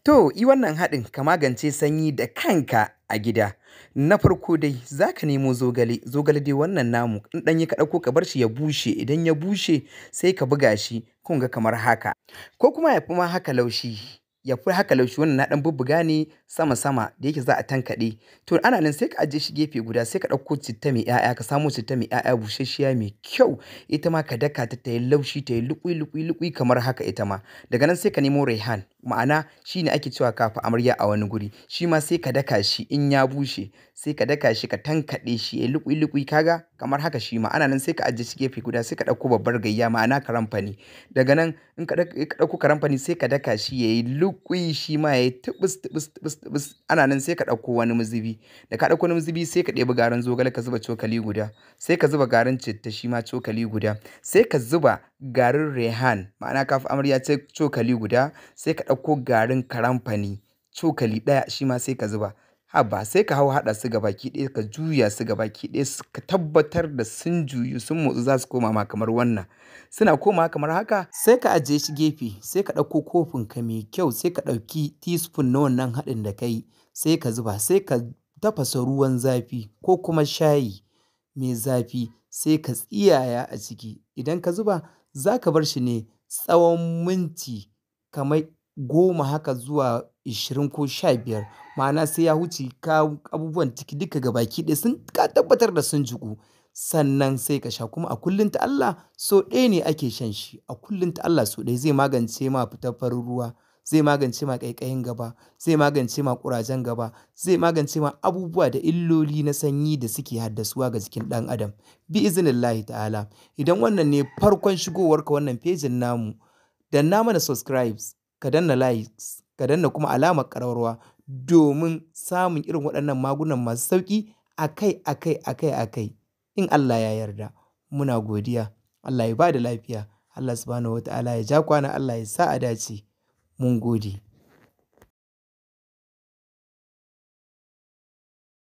To, yi wannan haɗin ka magance sanyi da kanka a gida. Na farko dai za ka nemo zogale, zogale dai wannan namu in ɗanye ka ɗauko ka bar shi ya bushe, idan ya bushe sai ka buga shi kun ga kamar haka. Ko kuma ya fi ma haka laushi, ya fi haka laushi wannan na ɗan bubbuga ne sama-sama da yake za a tankaɗe. To ana nan sai ka ajiye shi gefe guda sai ka ɗauko citta mai 'ya'ya, ka samo citta mai 'ya'ya busasshiya mai kyau, ita ma ka daka ta ta yi laushi ta yi luƙui-luƙui-luƙui kamar haka ita ma. Daga nan sai ka nemo raihan, ma'ana shi ne ake cewa kafi amarya a wani guri. Shi ma sai ka daka shi in ya bushe, sai ka daka shi ka tankaɗe shi ya yi luƙui-luƙui ka ga kamar haka shi ma. Ana nan sai ka ajiye shi gefe guda sai ka ɗauko babbar gayya ma'ana karamfani. Daga nan in ka ɗauko karamfani sai ka daka shi ya yi luƙui shi ma ya yi tubus-tubus-tubus. Ana nan sai ka ɗauko wani mazubi. Da ka ɗauko wani mazubi sai ka ɗebi garin zogale ka zuba cokali guda. Sai ka zuba garin citta shi ma cokali guda. Sai ka zuba garin raihan ma'ana kafi amarya cokali guda. Sai ka ɗauko garin karamfani cokali ɗaya shi ma sai ka zuba. Haba sai ka hau haɗa su gabaki ɗaya ka juya su gabaki ɗaya ka tabbatar da sun juyu sun motsu za su koma ma kamar wannan. Suna komawa kamar haka sai ka ajiye shi gefe sai ka ɗauko kofinka mai kyau sai ka ɗauki teaspoon na wannan haɗin da ka yi sai ka zuba sai ka tafasa ruwan zafi ko kuma shayi mai zafi sai ka tsiyaya a ciki. Idan ka zuba za ka bar shi ne tsawon minti kamar 10 haka zuwa 20 ko 15, ma'ana sai ya wuce ka abubuwan ciki duka gabaki ɗaya sun ka tabbatar da sun jiƙu. Sannan sai ka sha kuma a kullum ta Allah so ɗaya ne ake shan shi. A kullum ta Allah so ɗaya zai magance ma fitar farin ruwa, zai magance ma ƙaiƙayin gaba, zai magance ma ƙurajen gaba, zai magance ma abubuwa da illoli na sanyi da suke haddasuwa ga jikin ɗan adam. Bi-iznillahi ta'ala. Idan wannan ne farkon shigowarka wannan fejin namu, danna mana subscribes, ka danna likes, ka danna kuma alamar ƙararrawa domin samun irin waɗannan magunan masu sauƙi akai-akai. In Allah ya yarda. Muna godiya. Allah ya ba da lafiya. Allah subhanahu wa ta'ala ya ja kwana, Allah ya sa a dace. Mun gode.